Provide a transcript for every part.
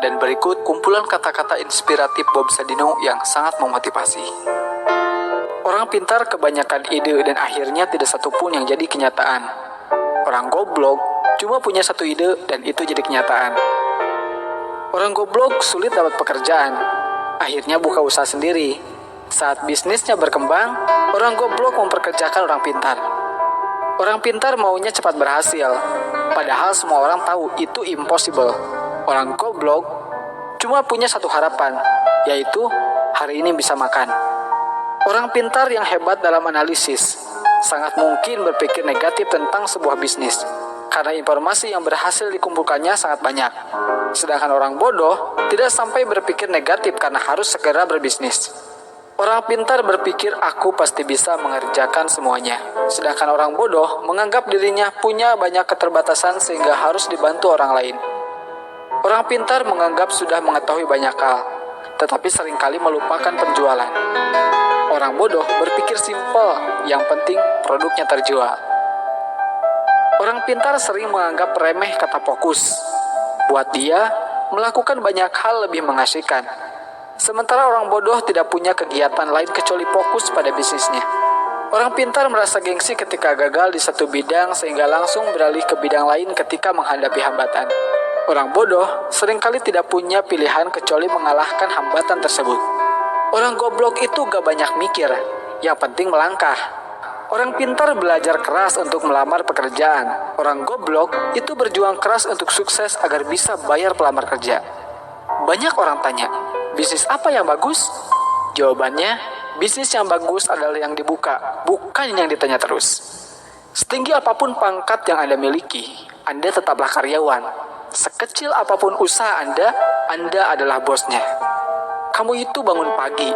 Dan berikut kumpulan kata-kata inspiratif Bob Sadino yang sangat memotivasi. Orang pintar kebanyakan ide dan akhirnya tidak satupun yang jadi kenyataan. Orang goblok cuma punya satu ide dan itu jadi kenyataan. Orang goblok sulit dapat pekerjaan, akhirnya buka usaha sendiri. Saat bisnisnya berkembang, orang goblok memperkerjakan orang pintar. Orang pintar maunya cepat berhasil, padahal semua orang tahu itu impossible. Orang goblok cuma punya satu harapan, yaitu hari ini bisa makan. Orang pintar yang hebat dalam analisis sangat mungkin berpikir negatif tentang sebuah bisnis, karena informasi yang berhasil dikumpulkannya sangat banyak. Sedangkan orang bodoh tidak sampai berpikir negatif karena harus segera berbisnis. Orang pintar berpikir aku pasti bisa mengerjakan semuanya. Sedangkan orang bodoh menganggap dirinya punya banyak keterbatasan sehingga harus dibantu orang lain. Orang pintar menganggap sudah mengetahui banyak hal, tetapi seringkali melupakan penjualan. Orang bodoh berpikir simpel, yang penting produknya terjual. Orang pintar sering menganggap remeh kata fokus. Buat dia, melakukan banyak hal lebih mengasihkan. Sementara orang bodoh tidak punya kegiatan lain kecuali fokus pada bisnisnya. Orang pintar merasa gengsi ketika gagal di satu bidang sehingga langsung beralih ke bidang lain ketika menghadapi hambatan. Orang bodoh seringkali tidak punya pilihan kecuali mengalahkan hambatan tersebut. Orang goblok itu gak banyak mikir, yang penting melangkah. Orang pintar belajar keras untuk melamar pekerjaan. Orang goblok itu berjuang keras untuk sukses agar bisa bayar pelamar kerja. Banyak orang tanya, bisnis apa yang bagus? Jawabannya, bisnis yang bagus adalah yang dibuka, bukan yang ditanya terus. Setinggi apapun pangkat yang Anda miliki, Anda tetaplah karyawan. Sekecil apapun usaha Anda adalah bosnya. Kamu itu bangun pagi,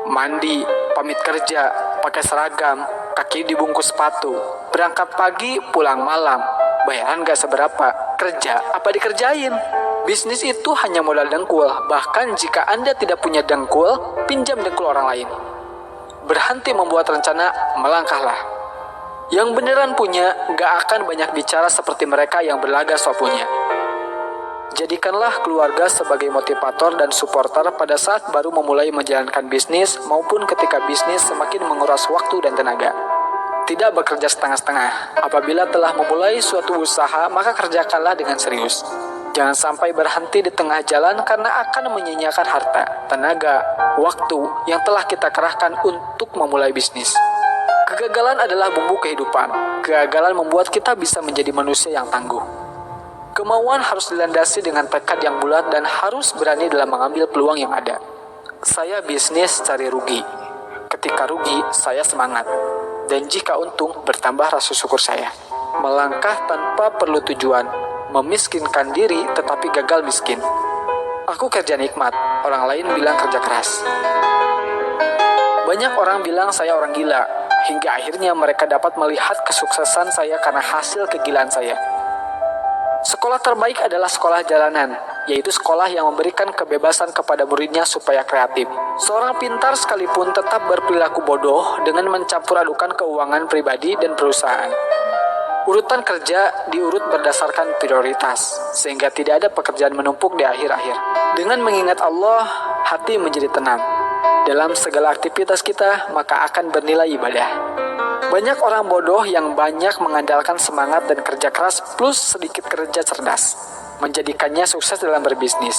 mandi, pamit kerja, pakai seragam, kaki dibungkus sepatu, berangkat pagi, pulang malam, bayaran gak seberapa, kerja apa dikerjain? Bisnis itu hanya modal dengkul, bahkan jika Anda tidak punya dengkul, pinjam dengkul orang lain. Berhenti membuat rencana, melangkahlah. Yang beneran punya, gak akan banyak bicara seperti mereka yang berlagak so punya. Jadikanlah keluarga sebagai motivator dan supporter pada saat baru memulai menjalankan bisnis maupun ketika bisnis semakin menguras waktu dan tenaga. Tidak bekerja setengah-setengah. Apabila telah memulai suatu usaha, maka kerjakanlah dengan serius. Jangan sampai berhenti di tengah jalan karena akan menyia-nyiakan harta, tenaga, waktu yang telah kita kerahkan untuk memulai bisnis. Kegagalan adalah bumbu kehidupan. Kegagalan membuat kita bisa menjadi manusia yang tangguh. Kemauan harus dilandasi dengan tekad yang bulat dan harus berani dalam mengambil peluang yang ada. Saya bisnis cari rugi. Ketika rugi, saya semangat. Dan jika untung, bertambah rasa syukur saya. Melangkah tanpa perlu tujuan, memiskinkan diri tetapi gagal miskin. Aku kerja nikmat, orang lain bilang kerja keras. Banyak orang bilang saya orang gila, hingga akhirnya mereka dapat melihat kesuksesan saya karena hasil kegilaan saya. Sekolah terbaik adalah sekolah jalanan, yaitu sekolah yang memberikan kebebasan kepada muridnya supaya kreatif. Seorang pintar sekalipun tetap berperilaku bodoh dengan mencampur adukan keuangan pribadi dan perusahaan. Urutan kerja diurut berdasarkan prioritas, sehingga tidak ada pekerjaan menumpuk di akhir-akhir. Dengan mengingat Allah, hati menjadi tenang. Dalam segala aktivitas kita, maka akan bernilai ibadah. Banyak orang bodoh yang banyak mengandalkan semangat dan kerja keras plus sedikit kerja cerdas, menjadikannya sukses dalam berbisnis.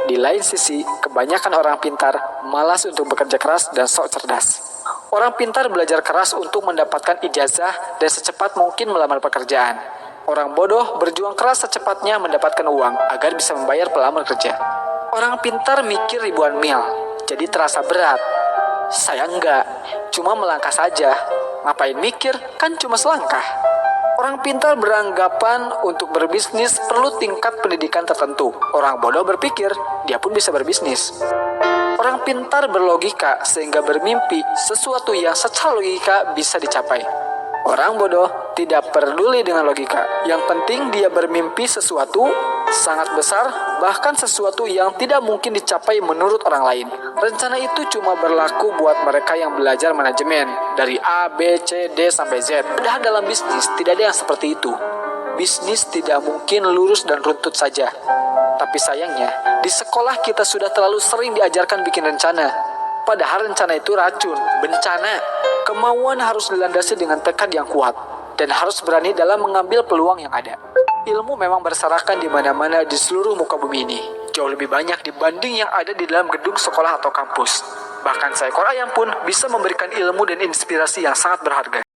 Di lain sisi, kebanyakan orang pintar malas untuk bekerja keras dan sok cerdas. Orang pintar belajar keras untuk mendapatkan ijazah dan secepat mungkin melamar pekerjaan. Orang bodoh berjuang keras secepatnya mendapatkan uang agar bisa membayar pelamar kerja. Orang pintar mikir ribuan mil, jadi terasa berat. Saya enggak, cuma melangkah saja. Ngapain mikir, kan cuma selangkah. Orang pintar beranggapan untuk berbisnis perlu tingkat pendidikan tertentu. Orang bodoh berpikir, dia pun bisa berbisnis. Orang pintar berlogika sehingga bermimpi sesuatu yang secara logika bisa dicapai. Orang bodoh tidak peduli dengan logika. Yang penting dia bermimpi sesuatu sangat besar, bahkan sesuatu yang tidak mungkin dicapai menurut orang lain. Rencana itu cuma berlaku buat mereka yang belajar manajemen dari A, B, C, D sampai Z. Padahal dalam bisnis tidak ada yang seperti itu. Bisnis tidak mungkin lurus dan runtut saja. Tapi sayangnya, di sekolah kita sudah terlalu sering diajarkan bikin rencana. Padahal rencana itu racun, bencana. Kemauan harus dilandasi dengan tekad yang kuat, dan harus berani dalam mengambil peluang yang ada. Ilmu memang berserakan di mana-mana di seluruh muka bumi ini. Jauh lebih banyak dibanding yang ada di dalam gedung sekolah atau kampus. Bahkan seekor ayam pun bisa memberikan ilmu dan inspirasi yang sangat berharga.